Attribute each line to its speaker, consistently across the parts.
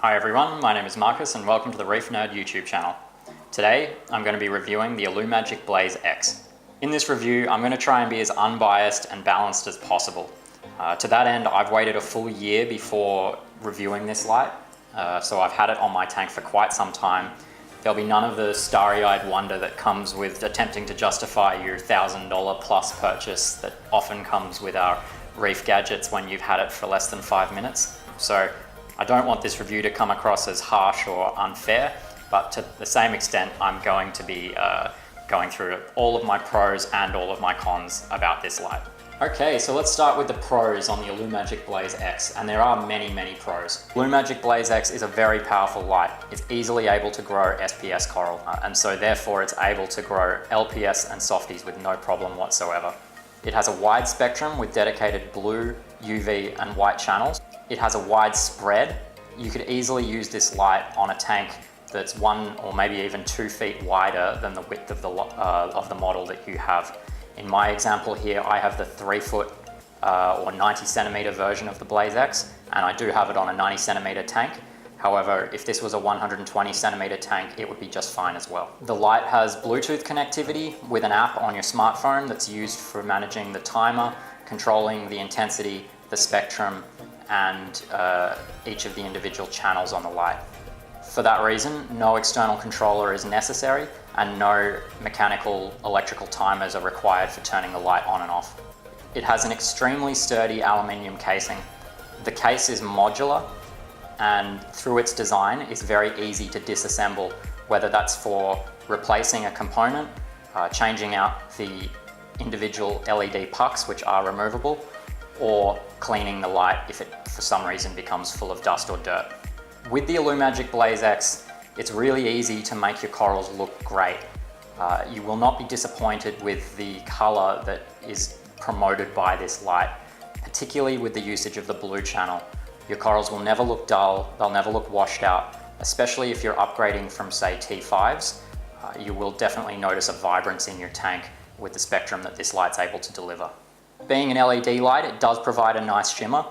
Speaker 1: Hi everyone, my name is Marcus and welcome to the Reef Nerd YouTube channel. Today I'm going to be reviewing the Illumagic Blaze X. In this review I'm going to try and be as unbiased and balanced as possible. To that end I've waited a full year before reviewing this light, so I've had it on my tank for quite some time. There'll be none of the starry-eyed wonder that comes with attempting to justify your $1,000 plus purchase that often comes with our Reef gadgets when you've had it for less than 5 minutes. So I don't want this review to come across as harsh or unfair, but to the same extent I'm going to be going through all of my pros and all of my cons about this light. Okay, so let's start with the pros on the Illumagic Blaze X, and there are many pros. Illumagic Blaze X is a very powerful light. It's easily able to grow SPS coral, and so therefore it's able to grow LPS and softies with no problem whatsoever. It has a wide spectrum with dedicated blue, UV and white channels. It has a wide spread. You could easily use this light on a tank that's 1 or maybe even 2 feet wider than the width of the model that you have. In my example here, I have the 3 foot or 90 centimeter version of the Blaze X, and I do have it on a 90 centimeter tank. However, if this was a 120 centimeter tank, it would be just fine as well. The light has Bluetooth connectivity with an app on your smartphone that's used for managing the timer, controlling the intensity, the spectrum, and each of the individual channels on the light. For that reason, no external controller is necessary and no mechanical electrical timers are required for turning the light on and off. It has an extremely sturdy aluminium casing. The case is modular and through its design is very easy to disassemble, whether that's for replacing a component, changing out the individual LED pucks which are removable, or cleaning the light if it for some reason becomes full of dust or dirt. With the Illumagic Blaze X, it's really easy to make your corals look great. You will not be disappointed with the color that is promoted by this light, particularly with the usage of the blue channel. Your corals will never look dull, they'll never look washed out, especially if you're upgrading from say T5s. You will definitely notice a vibrance in your tank with the spectrum that this light's able to deliver. Being an LED light, it does provide a nice shimmer.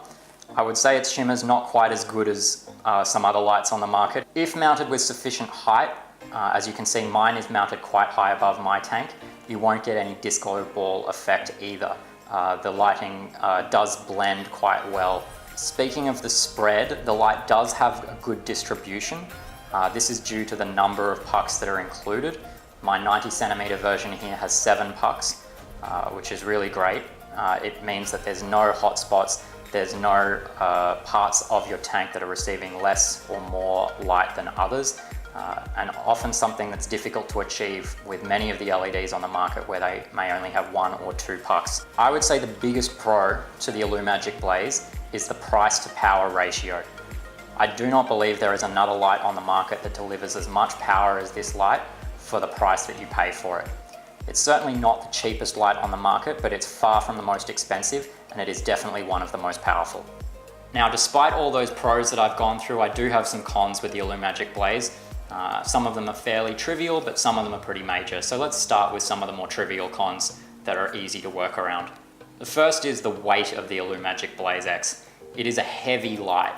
Speaker 1: I would say its shimmer's not quite as good as some other lights on the market. If mounted with sufficient height, as you can see mine is mounted quite high above my tank, you won't get any disco ball effect either. The lighting does blend quite well. Speaking of the spread, the light does have a good distribution. This is due to the number of pucks that are included. My 90 centimeter version here has 7 pucks, which is really great. It means that there's no hot spots, there's no parts of your tank that are receiving less or more light than others, and often something that's difficult to achieve with many of the LEDs on the market where they may only have 1 or 2 pucks. I would say the biggest pro to the Illumagic Blaze is the price to power ratio. I do not believe there is another light on the market that delivers as much power as this light for the price that you pay for it. It's certainly not the cheapest light on the market, but it's far from the most expensive, and it is definitely one of the most powerful. Now, despite all those pros that I've gone through, I do have some cons with the Illumagic Blaze. Some of them are fairly trivial, but some of them are pretty major. So let's start with some of the more trivial cons that are easy to work around. The first is the weight of the Illumagic Blaze X. It is a heavy light.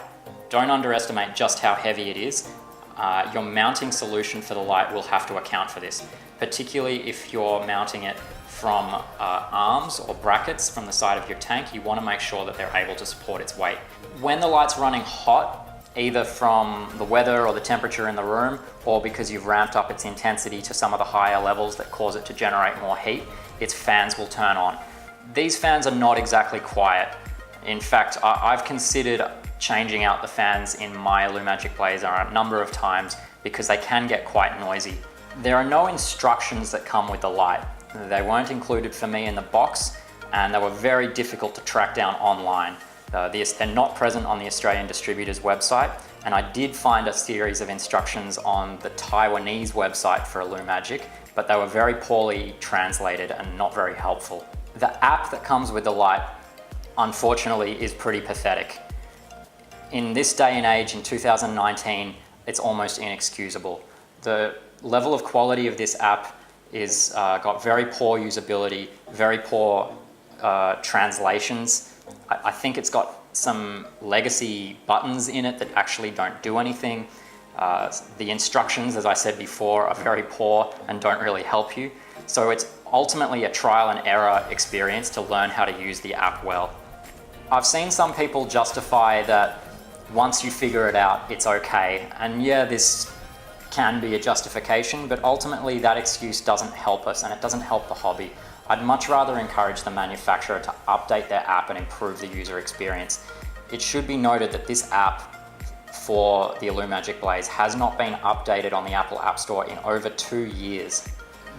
Speaker 1: Don't underestimate just how heavy it is. Your mounting solution for the light will have to account for this, particularly if you're mounting it from arms or brackets from the side of your tank. You want to make sure that they're able to support its weight. When the light's running hot, either from the weather or the temperature in the room, or because you've ramped up its intensity to some of the higher levels that cause it to generate more heat, its fans will turn on. These fans are not exactly quiet. In fact, I've considered changing out the fans in my Illumagic Blaze a number of times because they can get quite noisy. There are no instructions that come with the light. They weren't included for me in the box, and they were very difficult to track down online. They're not present on the Australian distributor's website, and I did find a series of instructions on the Taiwanese website for Illumagic, but they were very poorly translated and not very helpful. The app that comes with the light, unfortunately, is pretty pathetic. In this day and age, in 2019, it's almost inexcusable. The level of quality of this app is got very poor usability, very poor translations. I think it's got some legacy buttons in it that actually don't do anything. The instructions, as I said before, are very poor and don't really help you. So it's ultimately a trial and error experience to learn how to use the app well. I've seen some people justify that once you figure it out, it's okay. And yeah, this can be a justification, but ultimately that excuse doesn't help us and it doesn't help the hobby. I'd much rather encourage the manufacturer to update their app and improve the user experience. It should be noted that this app for the Illumagic Blaze has not been updated on the Apple App Store in over 2 years.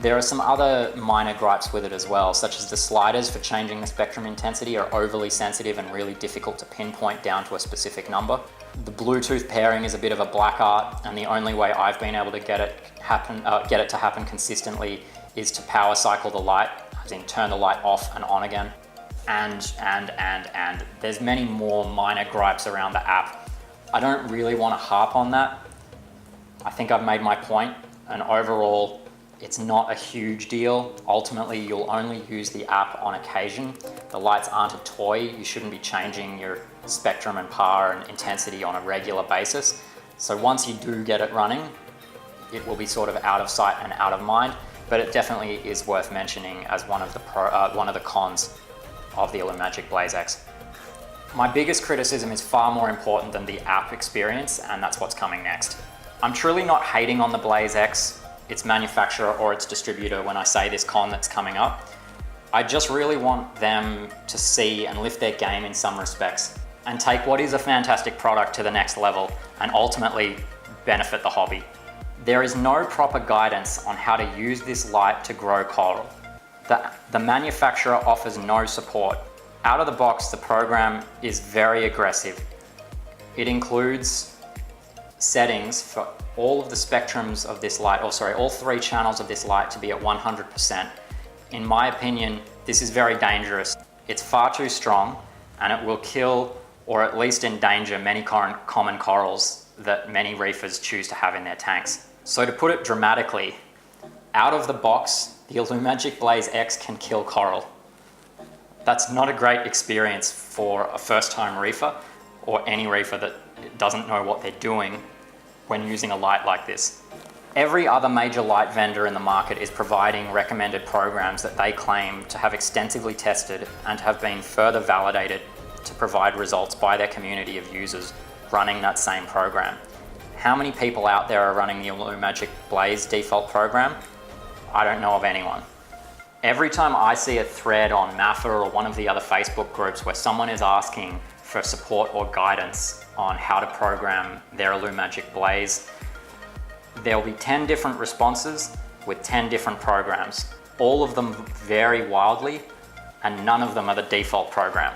Speaker 1: There are some other minor gripes with it as well, such as the sliders for changing the spectrum intensity are overly sensitive and really difficult to pinpoint down to a specific number. The Bluetooth pairing is a bit of a black art, and the only way I've been able to get it to happen consistently is to power cycle the light, as in turn the light off and on again. And there's many more minor gripes around the app. I don't really want to harp on that. I think I've made my point, and overall, it's not a huge deal. Ultimately, you'll only use the app on occasion. The lights aren't a toy. You shouldn't be changing your spectrum and power and intensity on a regular basis. So once you do get it running, it will be sort of out of sight and out of mind, but it definitely is worth mentioning as one of the cons of the Illumagic Blaze X. My biggest criticism is far more important than the app experience, and that's what's coming next. I'm truly not hating on the Blaze X, its manufacturer or its distributor when I say this con that's coming up. I just really want them to see and lift their game in some respects and take what is a fantastic product to the next level and ultimately benefit the hobby. There is no proper guidance on how to use this light to grow coral. The manufacturer offers no support. Out of the box, the program is very aggressive. It includes settings for all of the spectrums of this light, all 3 channels of this light to be at 100%. In my opinion, this is very dangerous. It's far too strong and it will kill or at least endanger many common corals that many reefers choose to have in their tanks. So to put it dramatically, out of the box, the Illumagic Blaze X can kill coral. That's not a great experience for a first-time reefer or any reefer that doesn't know what they're doing when using a light like this. Every other major light vendor in the market is providing recommended programs that they claim to have extensively tested and have been further validated to provide results by their community of users running that same program. How many people out there are running the Illumagic Blaze default program? I don't know of anyone. Every time I see a thread on MAFA or one of the other Facebook groups where someone is asking for support or guidance on how to program their Illumagic Blaze, there'll be 10 different responses with 10 different programs. All of them vary wildly and none of them are the default program.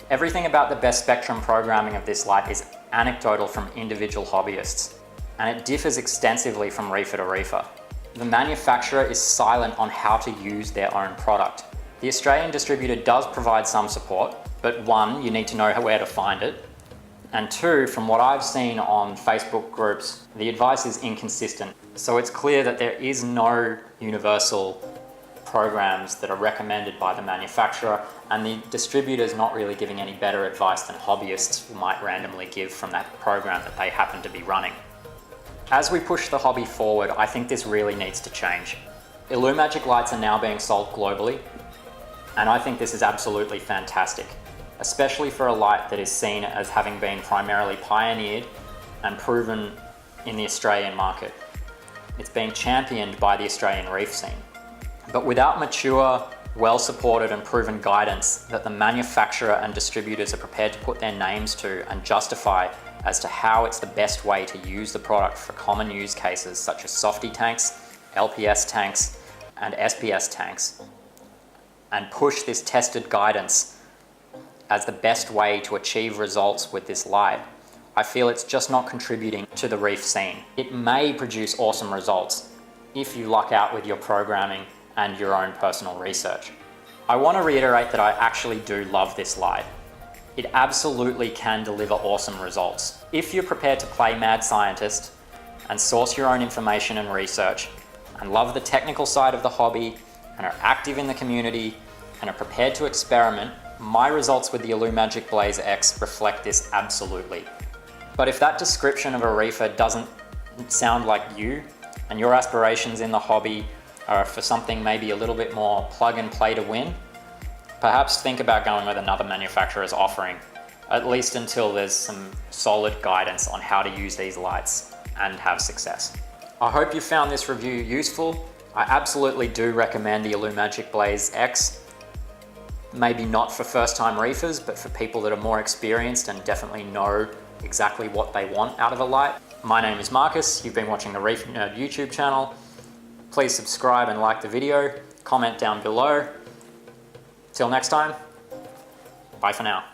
Speaker 1: Everything about the best spectrum programming of this light is anecdotal from individual hobbyists, and it differs extensively from reefer to reefer. The manufacturer is silent on how to use their own product. The Australian distributor does provide some support, but 1, you need to know where to find it, and 2, from what I've seen on Facebook groups, the advice is inconsistent. So it's clear that there is no universal programs that are recommended by the manufacturer, and the distributor is not really giving any better advice than hobbyists might randomly give from that program that they happen to be running. As we push the hobby forward, I think this really needs to change. Illumagic lights are now being sold globally, and I think this is absolutely fantastic, especially for a light that is seen as having been primarily pioneered and proven in the Australian market. It's being championed by the Australian reef scene. But without mature, well-supported and proven guidance that the manufacturer and distributors are prepared to put their names to and justify as to how it's the best way to use the product for common use cases such as softy tanks, LPS tanks, and SPS tanks, and push this tested guidance as the best way to achieve results with this light, I feel it's just not contributing to the reef scene. It may produce awesome results if you luck out with your programming and your own personal research. I want to reiterate that I actually do love this light. It absolutely can deliver awesome results. If you're prepared to play mad scientist and source your own information and research and love the technical side of the hobby and are active in the community and are prepared to experiment, my results with the Illumagic Blaze X reflect this absolutely. But if that description of a reefer doesn't sound like you, and your aspirations in the hobby are for something maybe a little bit more plug and play to win, perhaps think about going with another manufacturer's offering, at least until there's some solid guidance on how to use these lights and have success. I hope you found this review useful. I absolutely do recommend the Illumagic Blaze X. Maybe not for first-time reefers, but for people that are more experienced and definitely know exactly what they want out of a light. My name is Marcus. You've been watching the Reef Nerd YouTube channel. Please subscribe and like the video. Comment down below. Till next time, bye for now.